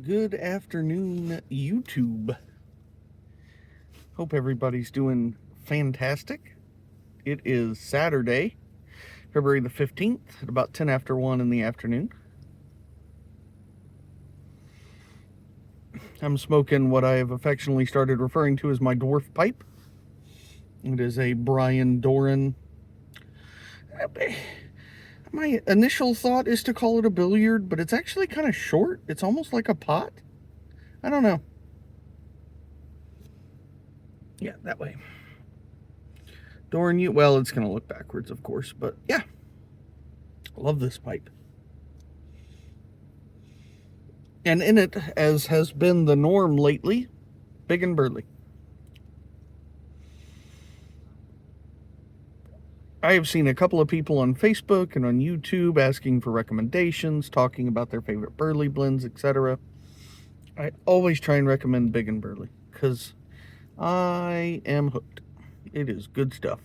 Good afternoon, YouTube. Hope everybody's doing fantastic. It is Saturday, February the 15th, at about 10 after 1 in the afternoon. I'm smoking what I have affectionately started referring to as my dwarf pipe. It is a Brian Doran. My initial thought is to call it a billiard, but it's actually kind of short. It's almost like a pot. I don't know. Yeah, that way. Doran, well, it's going to look backwards, of course, but yeah. Love this pipe. And in it, as has been the norm lately, big and burly. I have seen a couple of people on Facebook and on YouTube asking for recommendations, talking about their favorite burly blends, etc. I always try and recommend Big and Burly because I am hooked. It is good stuff.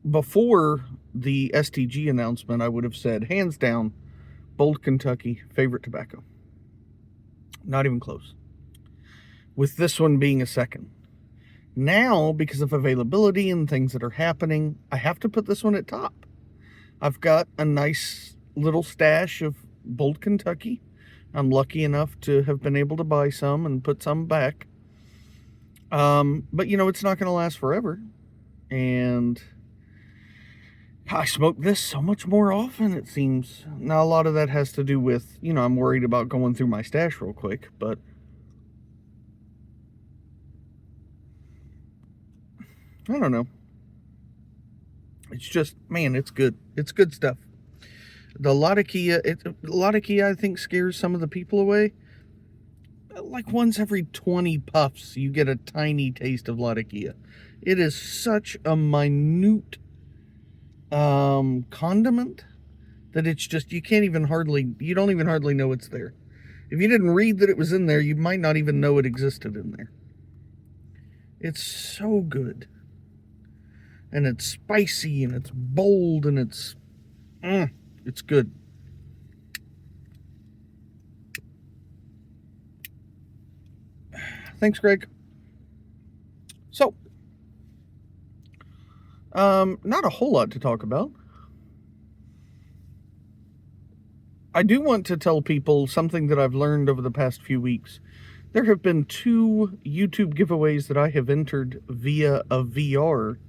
Before the STG announcement, I would have said, hands down, Bold Kentucky, favorite tobacco. Not even close. With this one being a second. Now, because of availability and things that are happening, I have to put this one at top. I've got a nice little stash of Bold Kentucky. I'm lucky enough to have been able to buy some and put some back. But, it's not going to last forever. And I smoke this so much more often, it seems. Now, a lot of that has to do with, I'm worried about going through my stash real quick, but I don't know. It's just, man, it's good. It's good stuff. The Latakia, I think, scares some of the people away. Like once every 20 puffs, you get a tiny taste of Latakia. It is such a minute condiment that it's just, you don't even hardly know it's there. If you didn't read that it was in there, you might not even know it existed in there. It's so good. And it's spicy, and it's bold, and it's good. Thanks, Greg. So, not a whole lot to talk about. I do want to tell people something that I've learned over the past few weeks. There have been 2 YouTube giveaways that I have entered via a VR,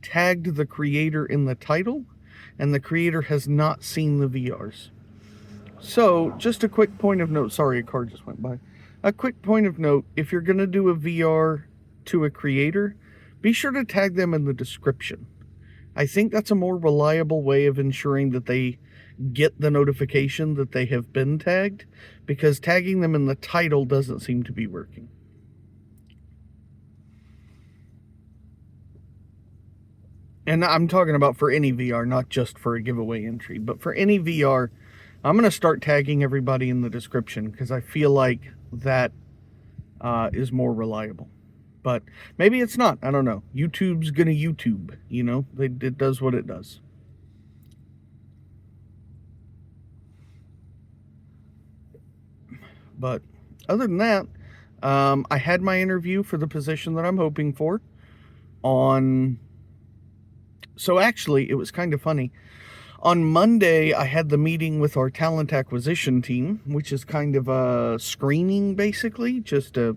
tagged the creator in the title, and the creator has not seen the VRs. So, just a quick point of note. Sorry, a car just went by. A quick point of note, if you're going to do a VR to a creator, be sure to tag them in the description. I think that's a more reliable way of ensuring that they get the notification that they have been tagged, because tagging them in the title doesn't seem to be working. And I'm talking about for any VR, not just for a giveaway entry, but for any VR, I'm going to start tagging everybody in the description because I feel like that is more reliable. But maybe it's not. I don't know. YouTube's going to YouTube, it does what it does. But other than that, I had my interview for the position that I'm hoping for so actually, it was kind of funny. On Monday, I had the meeting with our talent acquisition team, which is kind of a screening, basically. Just to,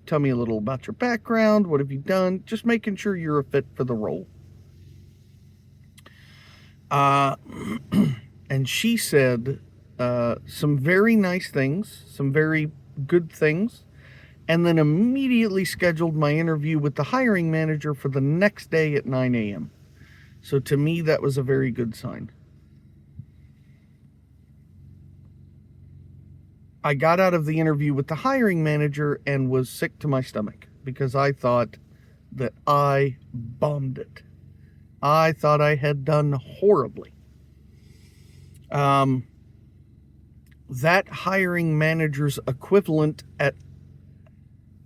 tell me a little about your background, what have you done, just making sure you're a fit for the role. And she said some very nice things, some very good things, and then immediately scheduled my interview with the hiring manager for the next day at 9 a.m. So to me, that was a very good sign. I got out of the interview with the hiring manager and was sick to my stomach because I thought that I bombed it. I thought I had done horribly. That hiring manager's equivalent at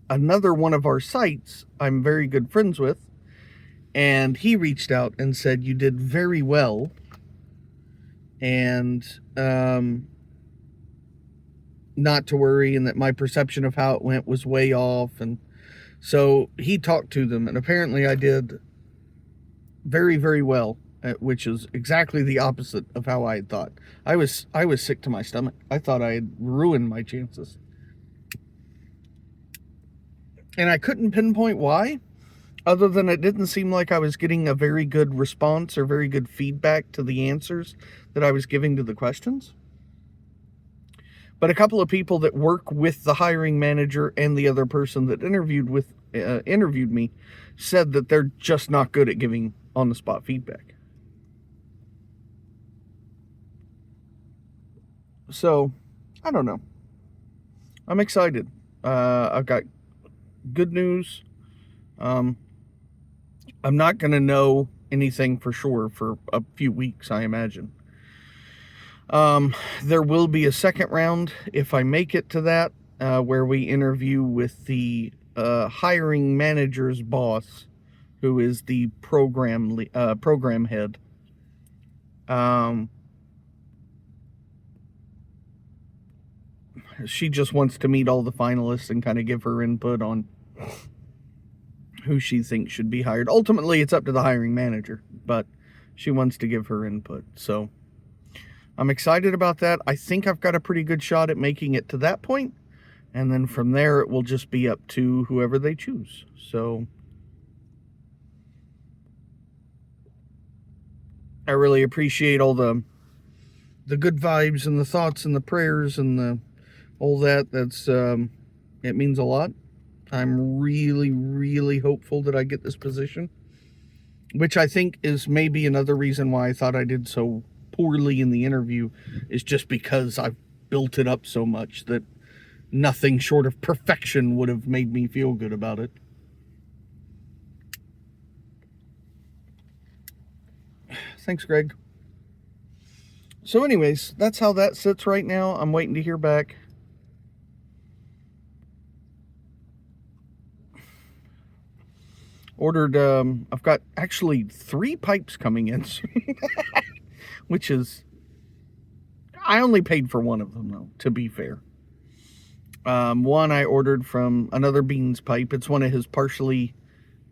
another one of our sites I'm very good friends with, and he reached out and said, "You did very well, and not to worry, and that my perception of how it went was way off. And so he talked to them, and apparently I did very, very well, which is exactly the opposite of how I had thought. I was sick to my stomach. I thought I had ruined my chances. And I couldn't pinpoint why, other than it didn't seem like I was getting a very good response or very good feedback to the answers that I was giving to the questions. But a couple of people that work with the hiring manager and the other person that interviewed me said that they're just not good at giving on-the-spot feedback. So, I don't know. I'm excited. I've got good news. I'm not going to know anything for sure for a few weeks, I imagine. There will be a second round if I make it to that, where we interview with the hiring manager's boss, who is the program head. She just wants to meet all the finalists and kind of give her input on who she thinks should be hired. Ultimately, it's up to the hiring manager, but she wants to give her input. So I'm excited about that. I think I've got a pretty good shot at making it to that point. And then from there, it will just be up to whoever they choose. So I really appreciate all the good vibes and the thoughts and the prayers and all that. That's it means a lot. I'm really, really hopeful that I get this position, which I think is maybe another reason why I thought I did so poorly in the interview, is just because I've built it up so much that nothing short of perfection would have made me feel good about it. Thanks, Greg. So anyways, that's how that sits right now. I'm waiting to hear back. Ordered, I've got actually 3 pipes coming in, which is, I only paid for one of them though, to be fair. One I ordered from Another Beans pipe. It's one of his partially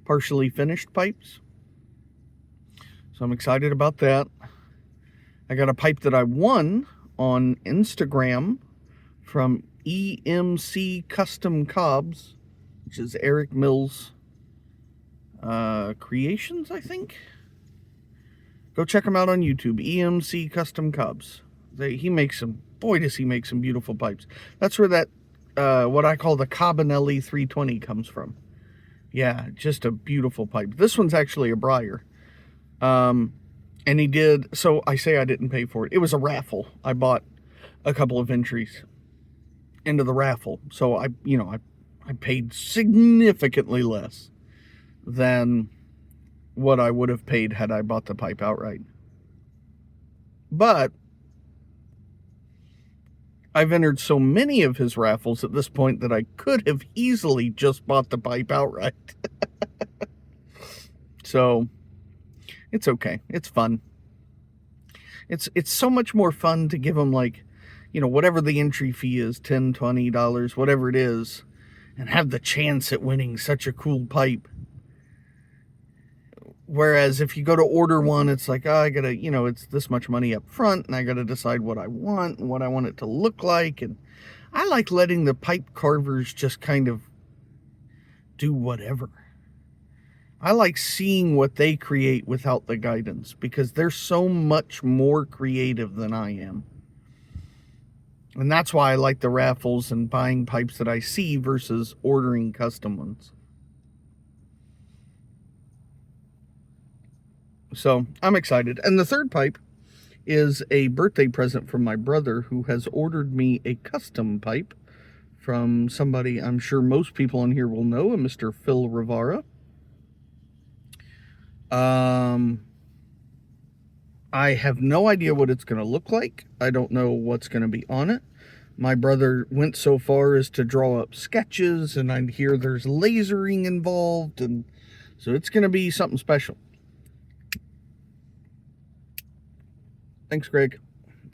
finished pipes. So I'm excited about that. I got a pipe that I won on Instagram from EMC Custom Cobs, which is Eric Mills Creations, I think. Go check him out on YouTube, EMC Custom Cobs. He makes some, boy does he make some beautiful pipes. That's where that, what I call the Cabanelli 320 comes from. Yeah, just a beautiful pipe. This one's actually a Briar. And he did, so I say I didn't pay for it. It was a raffle. I bought a couple of entries into the raffle. So I paid significantly less than what I would have paid had I bought the pipe outright. But I've entered so many of his raffles at this point that I could have easily just bought the pipe outright. So it's okay. It's fun. It's so much more fun to give them, like, whatever the entry fee is, $10, $20, whatever it is, and have the chance at winning such a cool pipe. Whereas if you go to order one, it's like, I gotta, it's this much money up front, and I gotta decide what I want and what I want it to look like. And I like letting the pipe carvers just kind of do whatever. I like seeing what they create without the guidance, because they're so much more creative than I am. And that's why I like the raffles and buying pipes that I see versus ordering custom ones. So I'm excited. And the third pipe is a birthday present from my brother, who has ordered me a custom pipe from somebody I'm sure most people on here will know, a Mr. Phil Rivara. I have no idea what it's going to look like. I don't know what's going to be on it. My brother went so far as to draw up sketches, and I hear there's lasering involved, and so it's going to be something special. Thanks, Greg.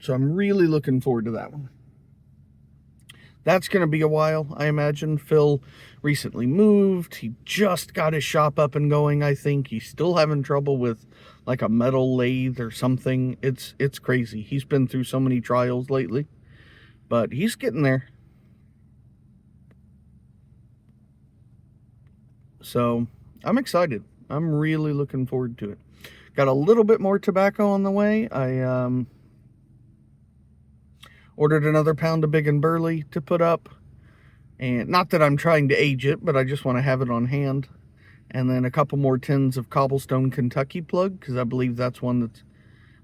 So I'm really looking forward to that one. That's going to be a while, I imagine. Phil recently moved. He just got his shop up and going, I think. He's still having trouble with like a metal lathe or something. It's crazy. He's been through so many trials lately, but he's getting there. So I'm excited. I'm really looking forward to it. Got a little bit more tobacco on the way. I ordered another pound of Big and Burley to put up. And not that I'm trying to age it, but I just want to have it on hand. And then a couple more tins of Cobblestone Kentucky Plug, because I believe that's one that's...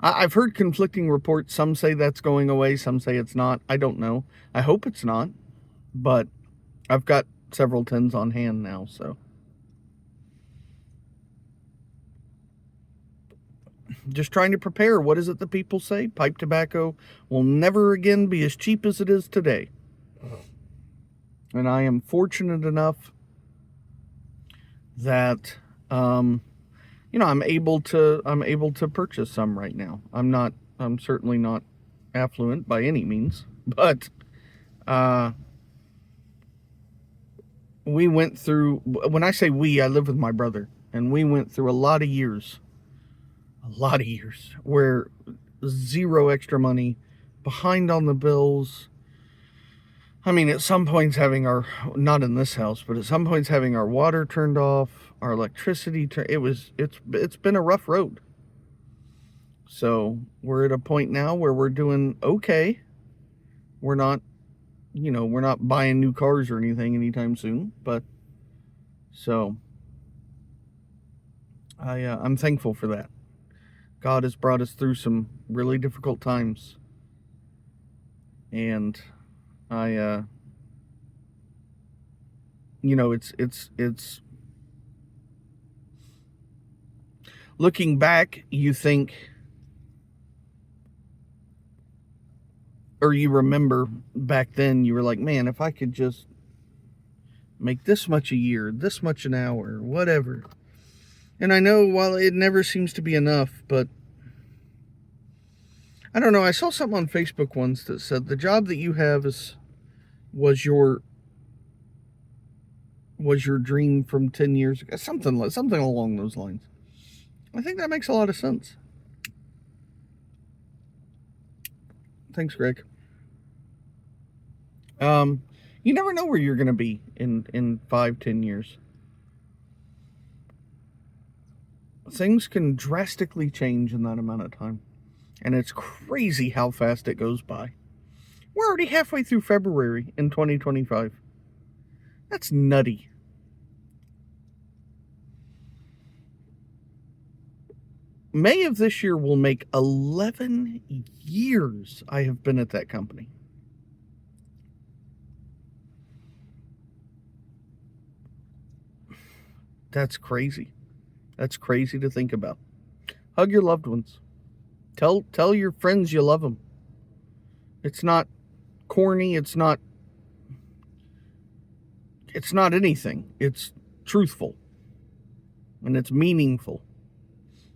I've heard conflicting reports. Some say that's going away, some say it's not. I don't know. I hope it's not. But I've got several tins on hand now, so... Just trying to prepare. What is it that people say? Pipe tobacco will never again be as cheap as it is today. And I am fortunate enough that, I'm able to purchase some right now. I'm certainly not affluent by any means, but, we went through, when I say we, I live with my brother, and we went through a lot of years where zero extra money, behind on the bills. I mean, at some points not in this house, but at some points having our water turned off, our electricity it's been a rough road. So we're at a point now where we're doing okay. We're not buying new cars or anything anytime soon, but so I'm thankful for that. God has brought us through some really difficult times. And it's looking back, you think, or you remember back then, you were like, man, if I could just make this much a year, this much an hour, whatever. And I know while it never seems to be enough, but I don't know. I saw something on Facebook once that said the job that you have was your dream from 10 years ago. Something along those lines. I think that makes a lot of sense. Thanks, Greg. You never know where you're going to be in 5-10 years. Things can drastically change in that amount of time. And it's crazy how fast it goes by. We're already halfway through February in 2025. That's nutty. May of this year will make 11 years I have been at that company. That's crazy. That's crazy to think about. Hug your loved ones. Tell your friends you love them. It's not corny. It's not anything. It's truthful. And it's meaningful.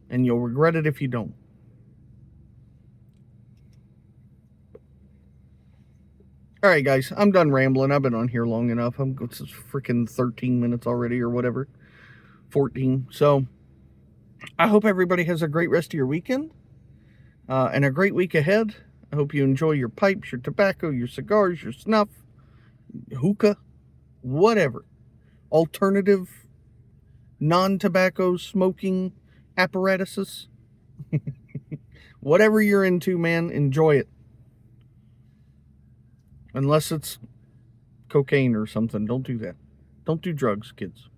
And you'll regret it if you don't. All right, guys. I'm done rambling. I've been on here long enough. It's freaking 13 minutes already or whatever. 14. So I hope everybody has a great rest of your weekend. And a great week ahead. I hope you enjoy your pipes, your tobacco, your cigars, your snuff, hookah, whatever. Alternative, non-tobacco smoking apparatuses. Whatever you're into, man, enjoy it. Unless it's cocaine or something. Don't do that. Don't do drugs, kids.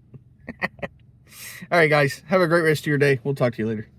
All right, guys. Have a great rest of your day. We'll talk to you later.